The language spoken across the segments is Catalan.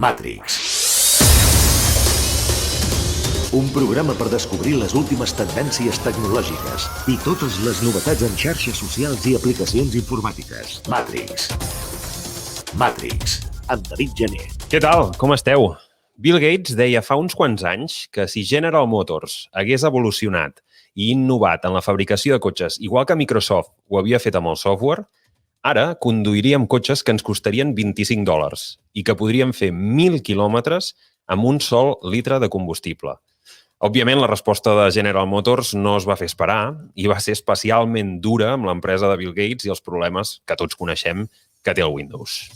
Matrix. Un programa per descobrir les últimes tendències tecnològiques i totes les novetats en xarxes socials i aplicacions informàtiques. Matrix. Matrix, amb David Gené. Què tal? Com esteu? Bill Gates deia fa uns quants anys que si General Motors hagués evolucionat i innovat en la fabricació de cotxes, igual que Microsoft ho havia fet amb el software, ara conduiríem cotxes que ens costarien $25 i que podríem fer 1.000 quilòmetres amb un sol litre de combustible. Òbviament, la resposta de General Motors no es va fer esperar i va ser especialment dura amb l'empresa de Bill Gates i els problemes que tots coneixem que té el Windows.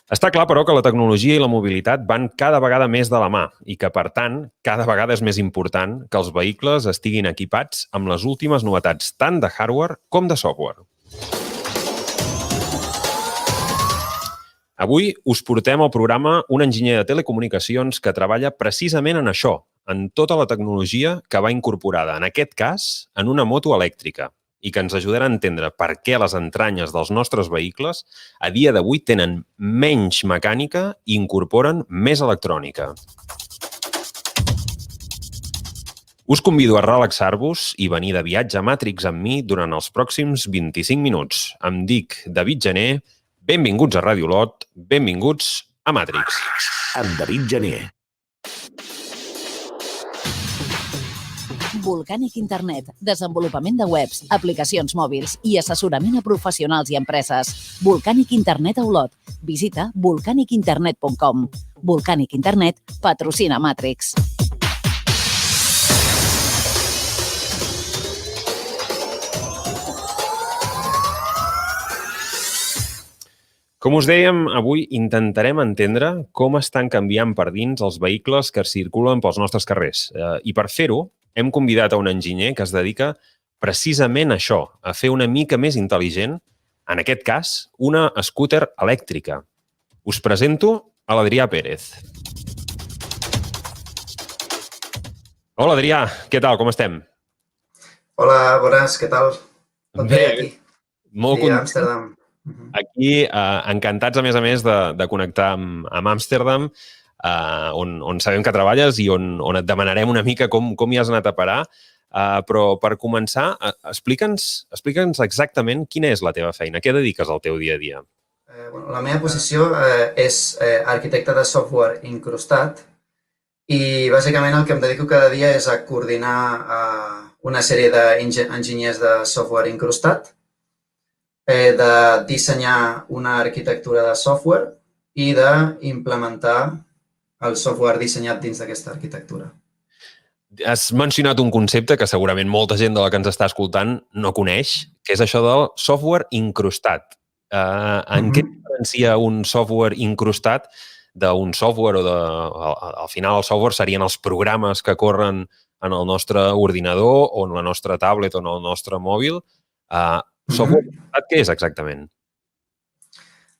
Està clar, però, que la tecnologia i la mobilitat van cada vegada més de la mà i que, per tant, cada vegada és més important que els vehicles estiguin equipats amb les últimes novetats tant de hardware com de software. Avui us portem al programa un enginyer de telecomunicacions que treballa precisament en això, en tota la tecnologia que va incorporada, en aquest cas, en una moto elèctrica, i que ens ajudarà a entendre per què les entranyes dels nostres vehicles a dia d'avui tenen menys mecànica i incorporen més electrònica. Us convido a relaxar-vos i venir de viatge a Matrix amb mi durant els pròxims 25 minuts. Em dic David Gené, benvinguts a Radio Lot, benvinguts a Matrix. Amb David Gené. Volcanic Internet, desenvolupament de webs, aplicacions mòbils i assessorament a professionals i empreses. Volcanic Internet a Olot. Visita volcanicinternet.com. Volcanic Internet patrocina Matrix. Com us dèiem, avui intentarem entendre com estan canviant per dins els vehicles que circulen pels nostres carrers. I per fer-ho, hem convidat a un enginyer que es dedica precisament a això, a fer una mica més intel·ligent, en aquest cas, una scooter elèctrica. Us presento a l'Adrià Pérez. Hola, Adrià, què tal? Com estem? Hola, bones, què tal? Tot bé aquí? Molt content. Sí, Amsterdam. Aquí, encantats, a més, de connectar amb Amsterdam, on sabem que treballes i on et demanarem una mica com hi has anat a parar. Però, per començar, explica'ns exactament quina és la teva feina, què dediques al teu dia a dia. La meva posició és arquitecte de software incrustat i, bàsicament, el que em dedico cada dia és a coordinar una sèrie d'enginyers de software incrustat, de dissenyar una arquitectura de software i d'implementar el software dissenyat dins d'aquesta arquitectura. Has mencionat un concepte que segurament molta gent de la que ens està escoltant no coneix, que és això del software incrustat. En què diferencia un software incrustat d'un software al final el software serien els programes que corren en el nostre ordinador o en la nostra tablet o en el nostre mòbil. Software incrustat, què és exactament?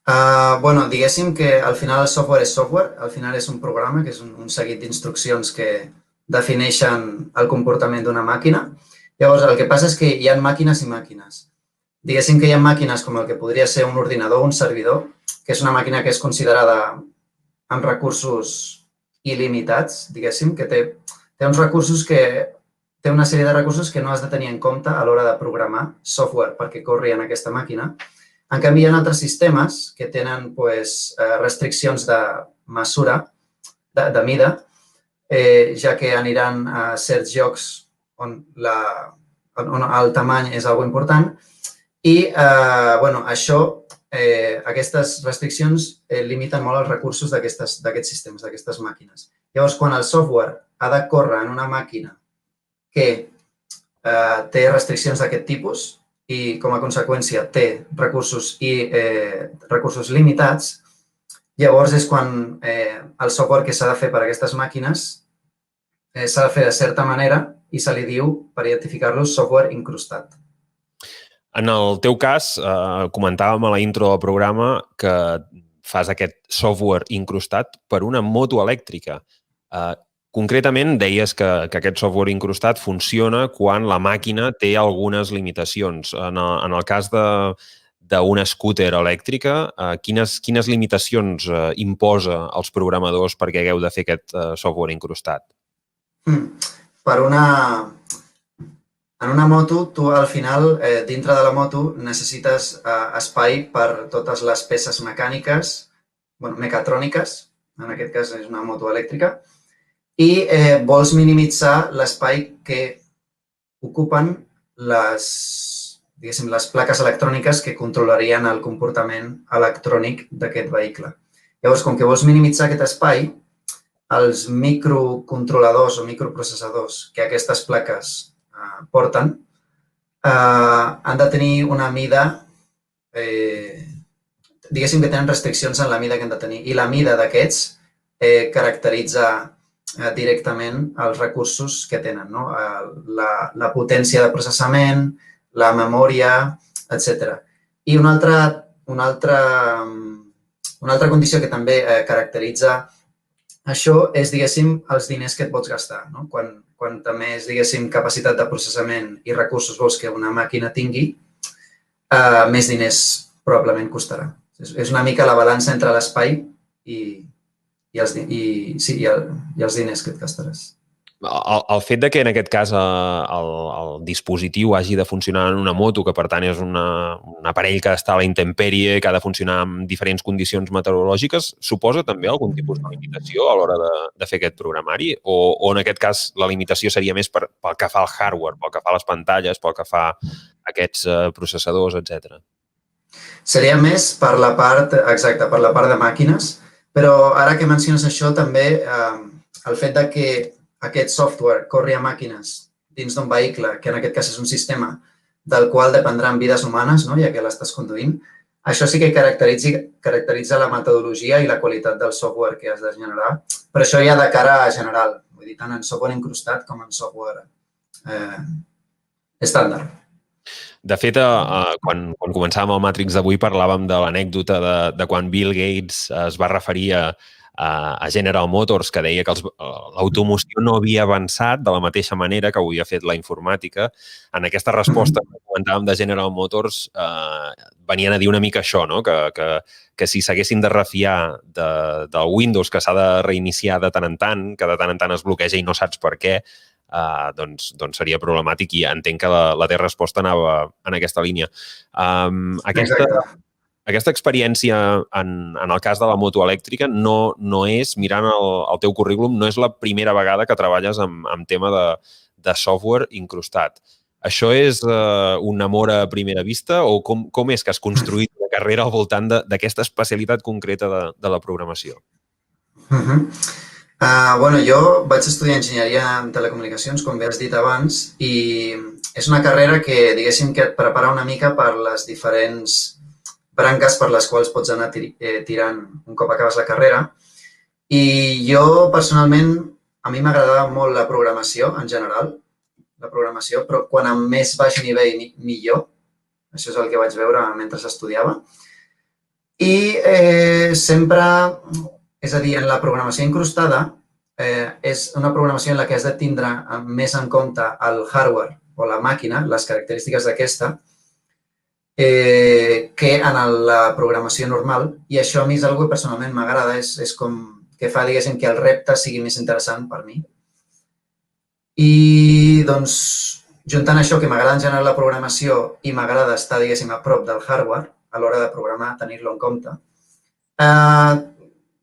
Diguéssim que al final el software és software, al final és un programa, que és un seguit d'instruccions que defineixen el comportament d'una màquina. Llavors, el que passa és que hi ha màquines i màquines. Diguéssim que hi ha màquines com el que podria ser un ordinador o un servidor, que és una màquina que és considerada amb recursos il·limitats, diguéssim, que té uns recursos té una sèrie de recursos que no has de tenir en compte a l'hora de programar software perquè corri en aquesta màquina. En canvi, hi ha altres sistemes que tenen restriccions de mesura, de mida, ja que aniran a certs llocs on el tamany és algo important. I aquestes restriccions limiten molt els recursos d'aquests sistemes, d'aquestes màquines. Llavors, quan el software ha de córrer en una màquina que té restriccions d'aquest tipus i, com a conseqüència, té recursos limitats, llavors és quan el software que s'ha de fer per a aquestes màquines s'ha de fer de certa manera i se li diu, per identificar-lo, software incrustat. En el teu cas, comentàvem a la intro del programa que fas aquest software incrustat per una moto elèctrica. Concretament, deies que aquest software incrustat funciona quan la màquina té algunes limitacions. En el cas d'una scooter elèctrica, quines limitacions imposa als programadors perquè hagueu de fer aquest software incrustat? En una moto, tu al final, dintre de la moto, necessites espai per totes les peces mecàniques, mecatròniques, en aquest cas és una moto elèctrica, i vols minimitzar l'espai que ocupen les plaques electròniques que controlarien el comportament electrònic d'aquest vehicle. Llavors, com que vols minimitzar aquest espai, els microcontroladors o microprocessadors que aquestes plaques porten han de tenir una mida, diguéssim que tenen restriccions en la mida que han de tenir, i la mida d'aquests caracteritza directament els recursos que tenen, no? La potència de processament, la memòria, etc. I una altra condició que també caracteritza això és, diguéssim, els diners que et pots gastar. Quanta més, diguéssim, capacitat de processament i recursos vols que una màquina tingui, més diners probablement costarà. És una mica la balança entre l'espai i els diners que et gastaràs. El fet de que en aquest cas el dispositiu hagi de funcionar en una moto, que per tant és un aparell que està a la intempèrie, que ha de funcionar en diferents condicions meteorològiques, suposa també algun tipus de limitació a l'hora de fer aquest programari? O en aquest cas la limitació seria més pel que fa al hardware, pel que fa a les pantalles, pel que fa a aquests processadors, etc. Seria més per la part, exacte, per la part de màquines, però ara que menciones això també el fet de que aquest software corri a màquines dins d'un vehicle, que en aquest cas és un sistema del qual dependran vides humanes, ja que l'estàs conduint, això sí que caracteritza la metodologia i la qualitat del software que has de generar, però això ja de cara a general, vull dir, tant en software incrustat com en software estàndard. De fet, quan començàvem el Matrix d'avui parlàvem de l'anècdota de quan Bill Gates es va referir a General Motors, que deia que l'automoció no havia avançat de la mateixa manera que ho havia fet la informàtica. En aquesta resposta que comentàvem de General Motors venien a dir una mica això, que si s'haguessin de refiar del Windows, que s'ha de reiniciar de tant en tant, que de tant en tant es bloqueja i no saps per què, doncs seria problemàtic, i entenc que la teva resposta anava en aquesta línia. Aquesta experiència en el cas de la moto elèctrica no és, mirant el teu currículum, no és la primera vegada que treballes amb tema de software incrustat. Això és un amor a primera vista o com és que has construït una carrera al voltant d'aquesta especialitat concreta de la programació? Jo vaig estudiar enginyeria en telecomunicacions, com bé has dit abans, i és una carrera que, diguéssim, que et prepara una mica per les diferents branques per les quals pots anar tirant un cop acabes la carrera. I jo, personalment, a mi m'agradava molt la programació, en general, però quan a més baix nivell, millor. Això és el que vaig veure mentre estudiava. I sempre, és a dir, en la programació incrustada, és una programació en la que has de tindre més en compte el hardware o la màquina, les característiques d'aquesta, que en la programació normal, i això a mi és una cosa que personalment m'agrada, és com que fa, diguéssim, que el repte sigui més interessant per mi. I, doncs, juntant això que m'agrada en general la programació i m'agrada estar, diguéssim, a prop del hardware a l'hora de programar, tenir-lo en compte,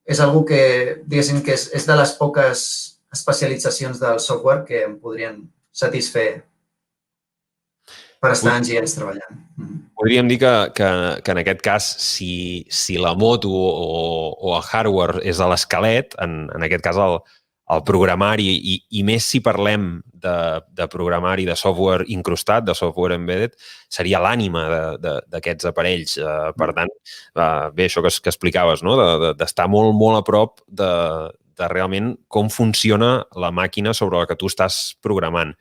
és una cosa que, diguéssim, que és de les poques especialitzacions del software que em podrien satisfer per estar en GEs treballant. Podríem dir que en aquest cas, si la moto o el hardware és a l'esquelet, en aquest cas el programari, i més si parlem de programari de software incrustat, de software embedded, seria l'ànima d'aquests aparells. Per tant, bé, això que explicaves, d'estar molt, molt a prop de realment com funciona la màquina sobre la que tu estàs programant.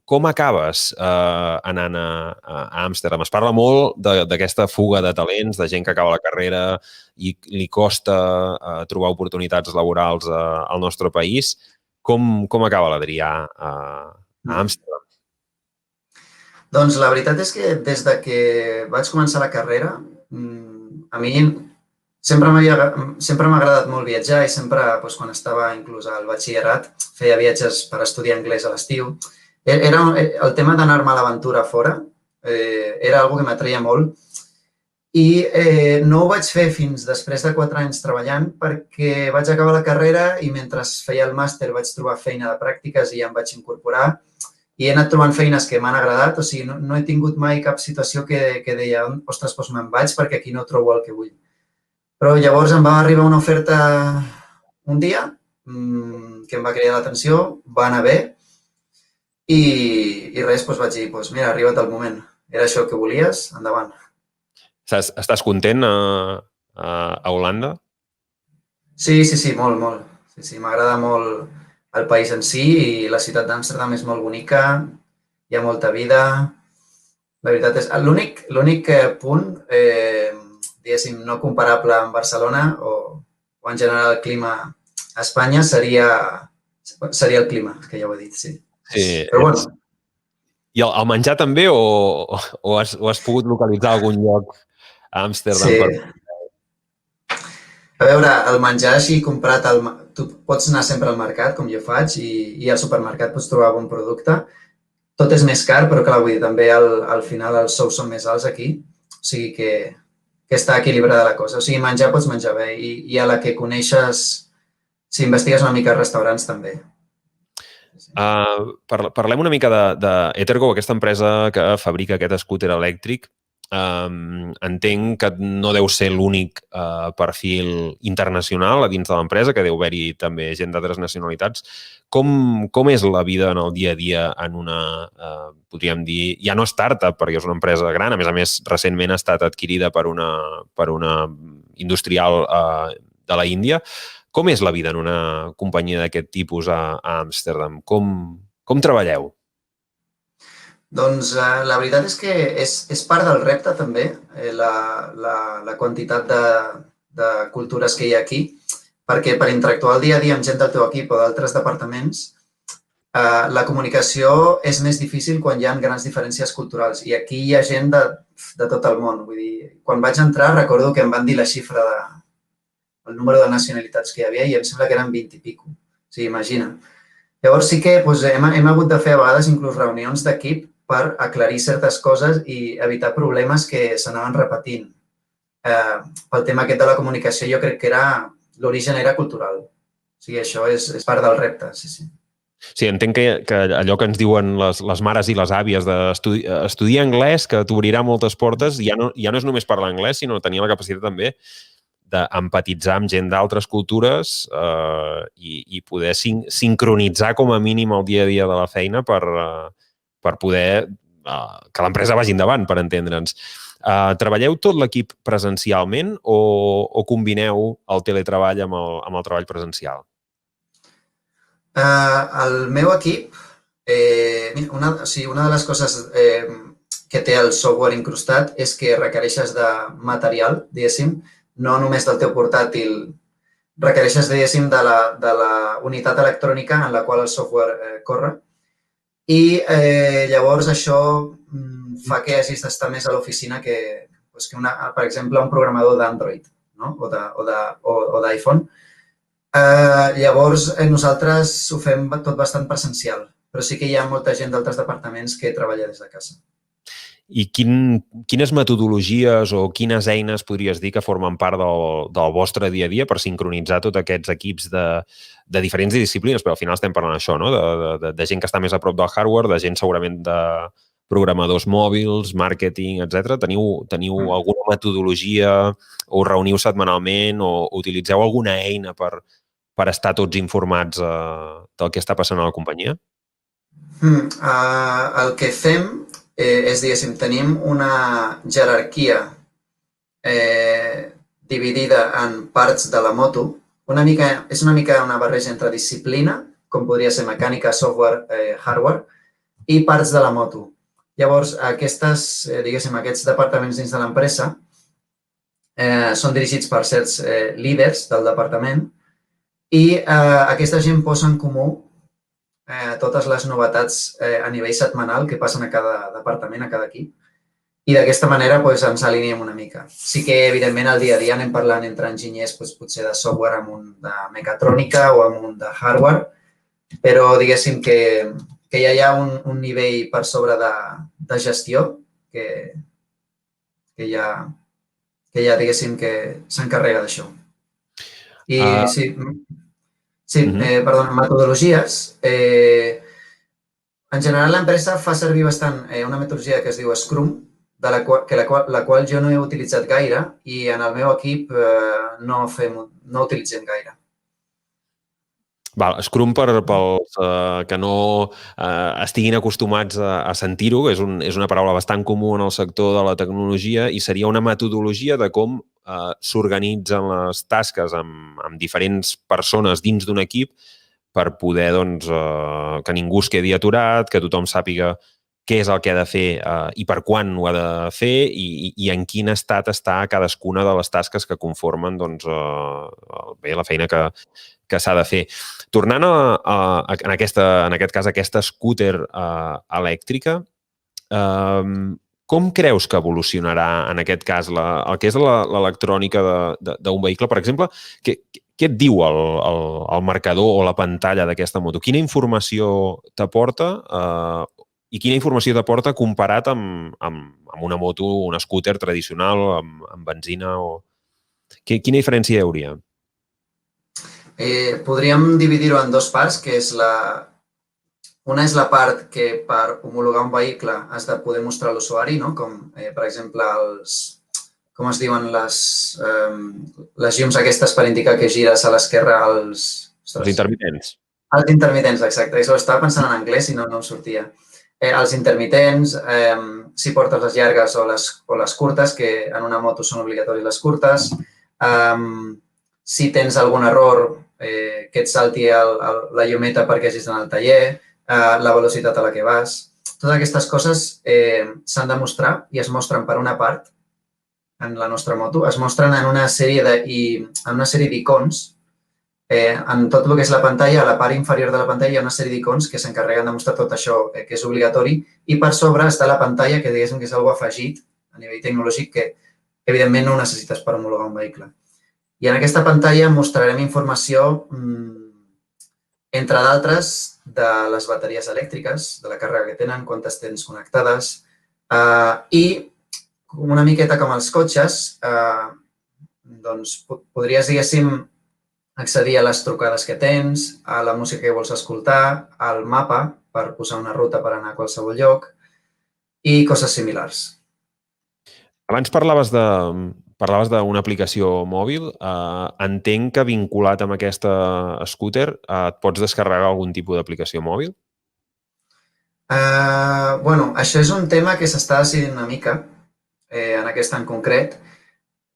Com acabes anant a Amsterdam? Es parla molt d'aquesta fuga de talents, de gent que acaba la carrera i li costa trobar oportunitats laborals al nostre país. Com acaba l'Adrià a Amsterdam? Doncs la veritat és que des de que vaig començar la carrera, a mi sempre m'ha agradat molt viatjar i sempre, quan estava inclús al batxillerat, feia viatges per estudiar anglès a l'estiu. El tema d'anar-me a l'aventura fora era una cosa que m'atreia molt i no ho vaig fer fins després de 4 anys treballant perquè vaig acabar la carrera i mentre feia el màster vaig trobar feina de pràctiques i ja em vaig incorporar i he anat trobant feines que m'han agradat, o sigui, no he tingut mai cap situació que deia, ostres, doncs me'n vaig perquè aquí no trobo el que vull. Però llavors em va arribar una oferta un dia que em va cridar l'atenció, va anar bé i res, vaig dir, mira, ha arribat el moment. Era això que volies, endavant. Estàs content a Holanda? Sí, molt, molt. Sí, m'agrada molt el país en si i la ciutat d'Amsterdam és molt bonica, hi ha molta vida. La veritat és, l'únic punt, diguéssim, no comparable amb Barcelona o en general el clima a Espanya seria el clima, que ja ho he dit, sí. Però bueno. I el menjar també o has pogut localitzar algun lloc a Amsterdam? Sí. A veure, el menjar així comprat, tu pots anar sempre al mercat, com jo faig, i al supermercat pots trobar bon producte. Tot és més car, però clar, vull dir, també al final els sous són més alts aquí, o sigui que està equilibrada la cosa. O sigui, menjar pots menjar bé i a la que coneixes, si investigues una mica restaurants també. Parlem una mica d'Etergo, aquesta empresa que fabrica aquest scooter elèctric. Entenc que no deu ser l'únic perfil internacional a dins de l'empresa, que deu haver-hi també gent d'altres nacionalitats. Com és la vida en el dia a dia en una, podríem dir, ja no startup, perquè és una empresa gran, a més, recentment ha estat adquirida per una industrial de la Índia. Com és la vida en una companyia d'aquest tipus a Amsterdam? Com treballeu? Doncs la veritat és que és part del repte també, la quantitat de cultures que hi ha aquí, perquè per interactuar el dia a dia amb gent del teu equip o d'altres departaments, la comunicació és més difícil quan hi ha grans diferències culturals i aquí hi ha gent de tot el món. Vull dir, quan vaig entrar recordo que em van dir la xifra el número de nacionalitats que hi havia i em sembla que eren 20 i pico. O sigui, imagina. Llavors sí que hem hagut de fer a vegades inclús reunions d'equip per aclarir certes coses i evitar problemes que s'anaven repetint. Pel tema aquest de la comunicació jo crec que l'origen era cultural. O sigui, això és part del repte, sí. Sí, entenc que allò que ens diuen les mares i les àvies d'estudiar anglès, que t'obrirà moltes portes, ja no és només parlar anglès, sinó tenir la capacitat també d'empatitzar amb gent d'altres cultures i poder sincronitzar com a mínim el dia a dia de la feina per poder que l'empresa vagi endavant, per entendre'ns. Treballeu tot l'equip presencialment o combineu el teletreball amb el treball presencial? El meu equip, una de les coses que té el software incrustat és que requereixes de material, diguéssim, no només del teu portàtil, requereixes, diguéssim, de la unitat electrònica en la qual el software corre. I llavors això fa que hagis d'estar més a l'oficina que, per exemple, un programador d'Android o d'iPhone. Llavors, nosaltres ho fem tot bastant presencial, però sí que hi ha molta gent d'altres departaments que treballa des de casa. I quines metodologies o quines eines podries dir que formen part del vostre dia a dia per sincronitzar tots aquests equips de diferents disciplines? Però al final estem parlant d'això, no? De gent que està més a prop del hardware, de gent segurament de programadors mòbils, màrqueting, etc. Teniu alguna metodologia o us reuniu setmanalment o utilitzeu alguna eina per estar tots informats del que està passant a la companyia? El que fem és, diguéssim, tenim una jerarquia dividida en parts de la moto. És una mica una barreja entre disciplina, com podria ser mecànica, software, hardware, i parts de la moto. Llavors, aquests departaments dins de l'empresa són dirigits per certs líders del departament i aquesta gent posa en comú totes les novetats a nivell setmanal que passen a cada departament, a cada equip. I d'aquesta manera ens alineem una mica. Sí que, evidentment, al dia a dia anem parlant entre enginyers potser de software amb un de mecatrònica o amb un de hardware, però diguéssim que ja hi ha un nivell per sobre de gestió que ja diguéssim, que s'encarrega d'això. I perdó, metodologies. En general, l'empresa fa servir bastant una metodologia que es diu Scrum, la qual jo no he utilitzat gaire i en el meu equip no utilitzem gaire. Scrum, pels que no estiguin acostumats a sentir-ho, és una paraula bastant comú en el sector de la tecnologia i seria una metodologia de com s'organitzen les tasques amb diferents persones dins d'un equip per poder que ningú es quedi aturat, que tothom sàpiga què és el que ha de fer i per quan ho ha de fer i en quin estat està cadascuna de les tasques que conformen la feina que s'ha de fer. Tornant en aquest cas, aquesta scooter elèctrica, com creus que evolucionarà en aquest cas el que és l'electrònica d'un vehicle? Per exemple, què et diu el marcador o la pantalla d'aquesta moto? Quina informació t'aporta i quina informació t'aporta comparat amb una moto, un scooter tradicional, amb benzina? Quina diferència hi hauria? Podríem dividir-ho en dues parts, que és una és la part que per homologar un vehicle has de poder mostrar a l'usuari, com per exemple com es diuen les llums aquestes per indicar que gires a l'esquerra, els intermitents. Els intermitents, exacte. Això estava pensant en anglès i no em sortia. Els intermitents, si portes les llargues o les curtes, que en una moto són obligatoris les curtes. Si tens algun error, que et salti la llumeta perquè hagis d'anar al taller, la velocitat a la que vas. Totes aquestes coses s'han de mostrar i es mostren per una part en la nostra moto. Es mostren en una sèrie d'icons. En tot el que és la pantalla, a la part inferior de la pantalla hi ha una sèrie d'icons que s'encarreguen de mostrar tot això que és obligatori i per sobre està la pantalla que diguéssim que és algo afegit a nivell tecnològic que evidentment no ho necessites per homologar un vehicle. I en aquesta pantalla mostrarem informació, entre d'altres, de les bateries elèctriques, de la càrrega que tenen, quantes tens connectades i una miqueta com els cotxes, doncs podries, diguéssim, accedir a les trucades que tens, a la música que vols escoltar, al mapa per posar una ruta per anar a qualsevol lloc i coses similars. Abans parlaves d'una aplicació mòbil. Entenc que vinculat amb aquesta scooter et pots descarregar algun tipus d'aplicació mòbil? Això és un tema que s'està decidint una mica en aquesta en concret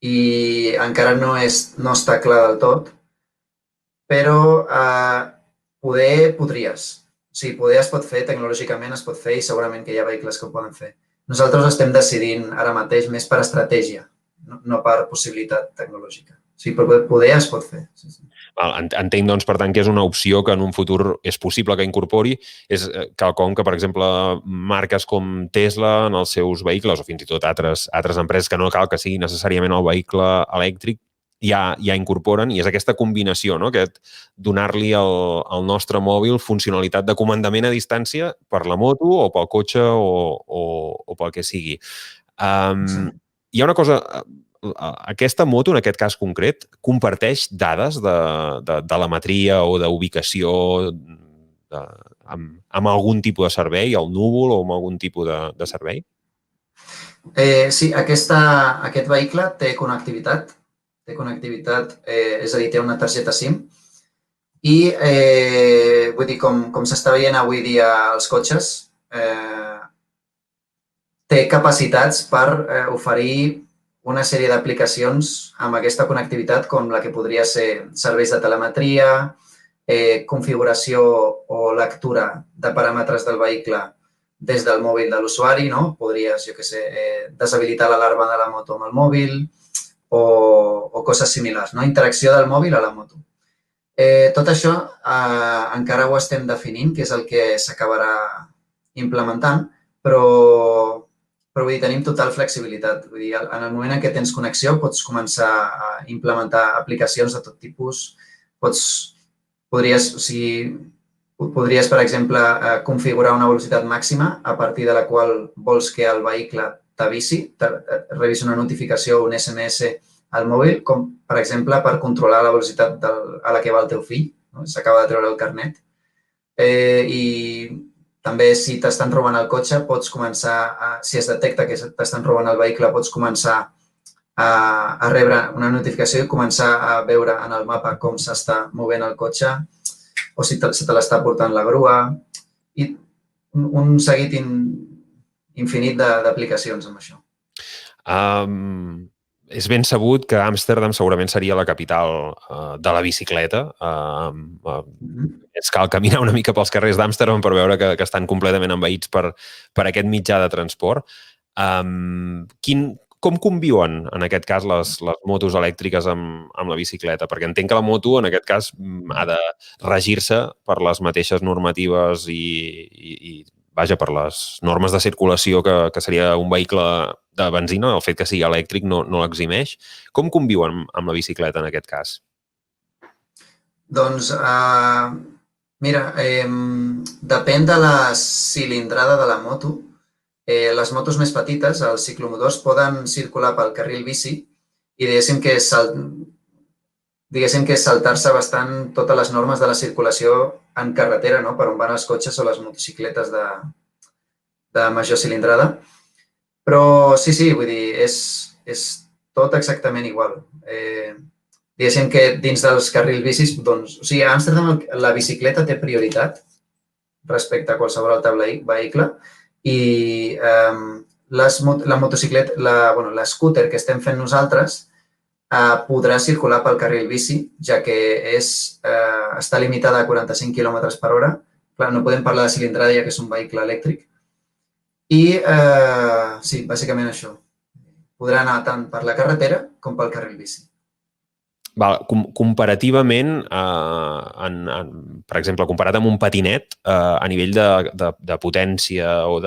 i encara no està clar del tot, però poder podries. O sigui, poder es pot fer, tecnològicament es pot fer i segurament que hi ha vehicles que ho poden fer. Nosaltres estem decidint ara mateix més per estratègia, no per possibilitat tecnològica. O sigui, poder es pot fer. Sí. Entenc, doncs, per tant, que és una opció que en un futur és possible que incorpori. És quelcom que, per exemple, marques com Tesla en els seus vehicles o fins i tot altres empreses que no cal que sigui necessàriament el vehicle elèctric ja incorporen, i és aquesta combinació, donar-li al nostre mòbil funcionalitat de comandament a distància per la moto o pel cotxe o pel que sigui. Hi ha una cosa, aquesta moto, en aquest cas concret, comparteix dades de telemetria o d'ubicació amb algun tipus de servei, el núvol o amb algun tipus de servei? Sí, aquest vehicle té connectivitat, és a dir, té una targeta SIM i, vull dir, com s'està veient avui dia als cotxes, té capacitats per oferir una sèrie d'aplicacions amb aquesta connectivitat com la que podria ser serveis de telemetria, configuració o lectura de paràmetres del vehicle des del mòbil de l'usuari, no? Podries, jo què sé, deshabilitar l'alarma de la moto amb el mòbil o coses similars, no? Interacció del mòbil a la moto. Tot això encara ho estem definint, que és el que s'acabarà implementant, però vull dir, tenim total flexibilitat. Vull dir, en el moment en què tens connexió pots començar a implementar aplicacions de tot tipus. Podries, per exemple, configurar una velocitat màxima a partir de la qual vols que el vehicle t'avisi, revisi una notificació o un SMS al mòbil, com, per exemple, per controlar la velocitat a la que va el teu fill. S'acaba de treure el carnet. I també, si t'estan robant el cotxe, pots començar, si es detecta que t'estan robant el vehicle, pots començar a rebre una notificació i començar a veure en el mapa com s'està movent el cotxe o si se te l'està portant la grua. I un seguit infinit d'aplicacions amb això. És ben sabut que Amsterdam segurament seria la capital de la bicicleta. Es cal caminar una mica pels carrers d'Amsterdam per veure que estan completament envaïts per aquest mitjà de transport. Com conviuen, en aquest cas, les motos elèctriques amb la bicicleta? Perquè entenc que la moto, en aquest cas, ha de regir-se per les mateixes normatives i vaja, per les normes de circulació que seria un vehicle de benzina, el fet que sigui elèctric no l'eximeix. Com conviuen amb la bicicleta, en aquest cas? Doncs, mira, depèn de la cilindrada de la moto. Les motos més petites, els ciclomotors, poden circular pel carril bici i diguéssim que és saltar-se bastant totes les normes de la circulació en carretera, per on van els cotxes o les motocicletes de major cilindrada. Però sí, vull dir, és tot exactament igual. Diguéssim que dins dels carrils bicis, doncs, o sigui, a Amsterdam la bicicleta té prioritat respecte a qualsevol altre vehicle i l'scooter que estem fent nosaltres podrà circular pel carril bici, ja que està limitada a 45 km/h. Clar, no podem parlar de cilindrada, ja que és un vehicle elèctric. I, sí, bàsicament això. Podrà anar tant per la carretera com pel carril bici. Comparativament, per exemple, comparat amb un patinet, a nivell de potència o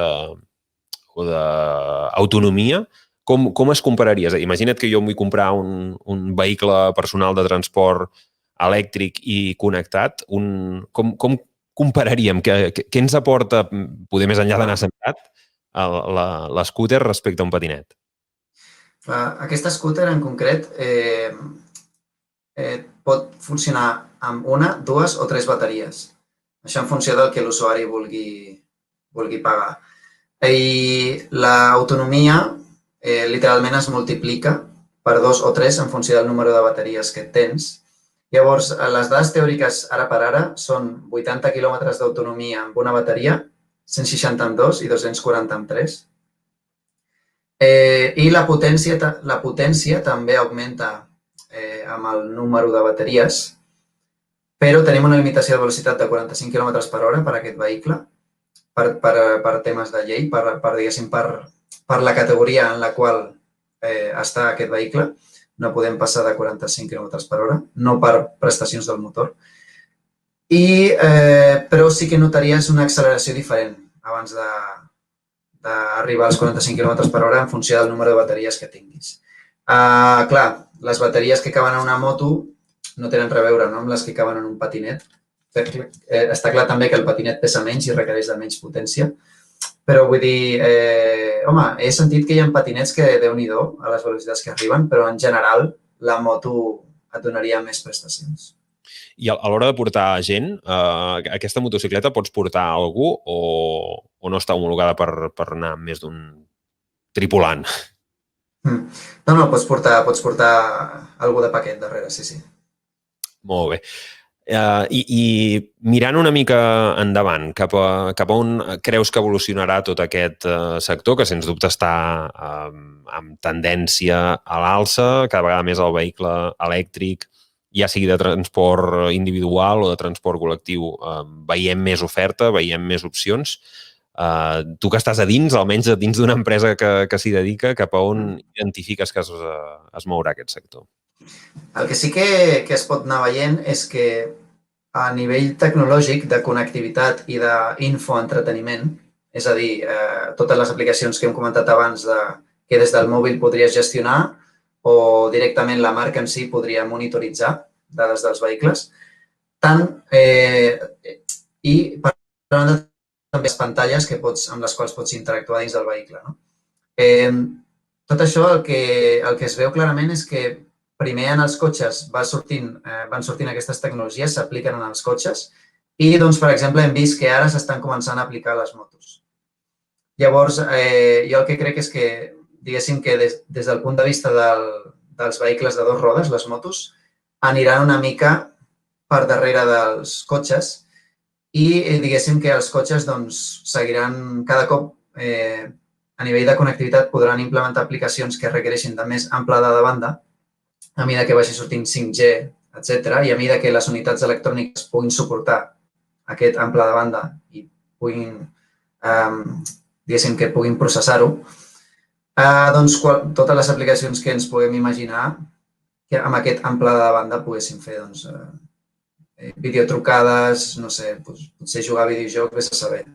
d'autonomia, com es compararia? Imagina't que jo em vull comprar un vehicle personal de transport elèctric i connectat. Com compararíem? Què ens aporta, poder més enllà d'anar sembrat, l'scooter respecte a un patinet? Aquest scooter en concret pot funcionar amb una, dues o tres bateries. Això en funció del que l'usuari vulgui pagar. I l'autonomia literalment es multiplica per 2 o 3 en funció del número de bateries que tens. Llavors, les dades teòriques ara per ara són 80 quilòmetres d'autonomia amb una bateria, 160 amb 2 i 240 amb 3. I la potència també augmenta amb el número de bateries, però tenim una limitació de velocitat de 45 km/h per aquest vehicle, per temes de llei, per la categoria en la qual està aquest vehicle. No podem passar de 45 km/h, no per prestacions del motor. Però sí que notaries una acceleració diferent abans d'arribar als 45 km/h en funció del número de bateries que tinguis. Clar, les bateries que caben en una moto no tenen res a veure amb les que caben en un patinet. Està clar també que el patinet pesa menys i requereix de menys potència, però vull dir, home, he sentit que hi ha patinets que Déu-n'hi-do a les velocitats que arriben, però en general la moto et donaria més prestacions. I a l'hora de portar gent, aquesta motocicleta pots portar algú o no està homologada per anar amb més d'un tripulant? No, pots portar algú de paquet darrere, sí. Molt bé. I mirant una mica endavant, cap a on creus que evolucionarà tot aquest sector, que sens dubte està amb tendència a l'alça, cada vegada més el vehicle elèctric, ja sigui de transport individual o de transport col·lectiu, veiem més oferta, veiem més opcions. Tu que estàs a dins, almenys a dins d'una empresa que s'hi dedica, cap a on identifiques que es mourà aquest sector? El que sí que es pot anar veient és que a nivell tecnològic de connectivitat i d'infoentreteniment, és a dir, totes les aplicacions que hem comentat abans que des del mòbil podries gestionar o directament la marca en si podria monitoritzar dades dels vehicles. I per banda també les pantalles amb les quals pots interactuar dins del vehicle. Tot això el que es veu clarament és que primer en els cotxes van sortint aquestes tecnologies, s'apliquen en els cotxes i, per exemple, hem vist que ara s'estan començant a aplicar a les motos. Llavors, jo el que crec és que, diguéssim que des del punt de vista dels vehicles de 2 rodes, les motos, aniran una mica per darrere dels cotxes i diguéssim que els cotxes seguiran cada cop a nivell de connectivitat podran implementar aplicacions que requereixin de més amplada de banda a mesura que vagi sortint 5G, etc. I a mesura que les unitats electròniques puguin suportar aquest ample de banda i puguin, diguéssim, que puguin processar-ho, totes les aplicacions que ens puguem imaginar que amb aquest ample de banda poguéssim fer videotrucades, no sé, potser jugar a videojocs, vés a saber.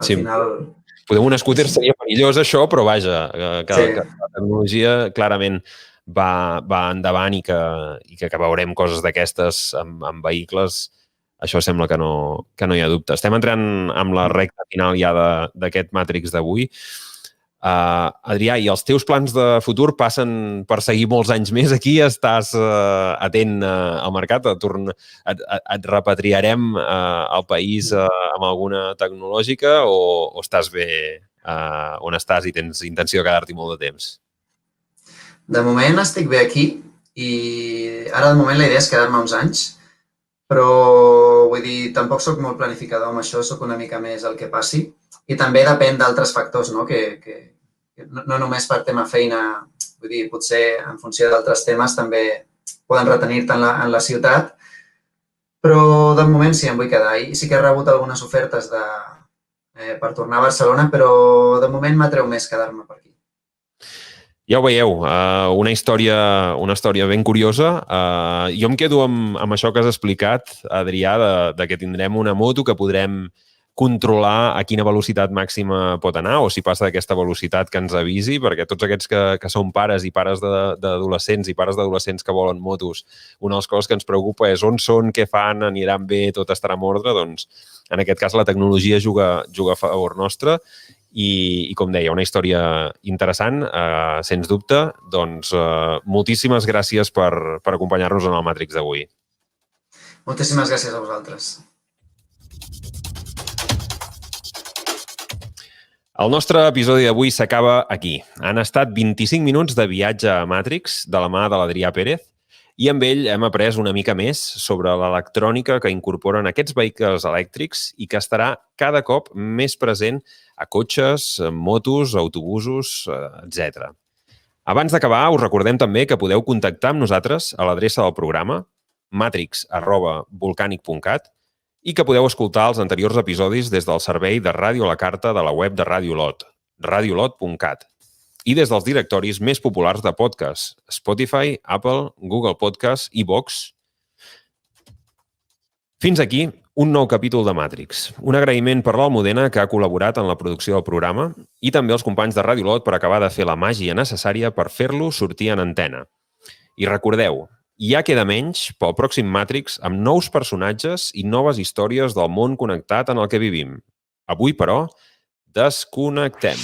Al final... Podem un scooter seria perillós això, però vaja, que la tecnologia clarament va endavant i que veurem coses d'aquestes amb vehicles, això sembla que no hi ha dubte. Estem entrant amb la recta final ja d'aquest Matrix d'avui. Adrià, i els teus plans de futur passen per seguir molts anys més aquí? Estàs atent al mercat? Et repatriarem al país amb alguna tecnològica o estàs bé on estàs i tens intenció de quedar-t'hi molt de temps? De moment estic bé aquí i ara de moment la idea és quedar-me uns anys, però vull dir, tampoc soc molt planificador amb això, soc una mica més el que passi i també depèn d'altres factors, no? Que no només per tema feina, vull dir, potser en funció d'altres temes també poden retenir-te en la ciutat, però de moment sí, em vull quedar. I sí que he rebut algunes ofertes per tornar a Barcelona, però de moment m'atreu més quedar-me per aquí. Ja ho veieu, una història ben curiosa. Jo em quedo amb això que has explicat, Adrià, de que tindrem una moto que podrem controlar a quina velocitat màxima pot anar o si passa d'aquesta velocitat que ens avisi, perquè tots aquests que són pares i pares d'adolescents i pares d'adolescents que volen motos, una de les coses que ens preocupa és on són, què fan, aniran bé, tot estarà en ordre, doncs en aquest cas la tecnologia juga a favor nostre. I com deia, una història interessant, sens dubte. Doncs moltíssimes gràcies per acompanyar-nos en el Matrix d'avui. Moltíssimes gràcies a vosaltres. El nostre episodi d'avui s'acaba aquí. Han estat 25 minuts de viatge a Matrix de la mà de l'Adrià Pérez i amb ell hem après una mica més sobre l'electrònica que incorporen aquests vehicles elèctrics i que estarà cada cop més present a cotxes, motos, autobusos, etc. Abans d'acabar, us recordem també que podeu contactar amb nosaltres a l'adreça del programa matrix@volcanic.cat i que podeu escoltar els anteriors episodis des del servei de ràdio a la carta de la web de Radio Lot, radiolot.cat, i des dels directoris més populars de podcast, Spotify, Apple, Google Podcast i iVoox. Fins aquí un nou capítol de Matrix. Un agraïment per l'Almudena, que ha col·laborat en la producció del programa, i també als companys de Radio Lot per acabar de fer la màgia necessària per fer-lo sortir en antena. I recordeu, ja queda menys pel pròxim Matrix amb nous personatges i noves històries del món connectat en el que vivim. Avui, però, desconnectem.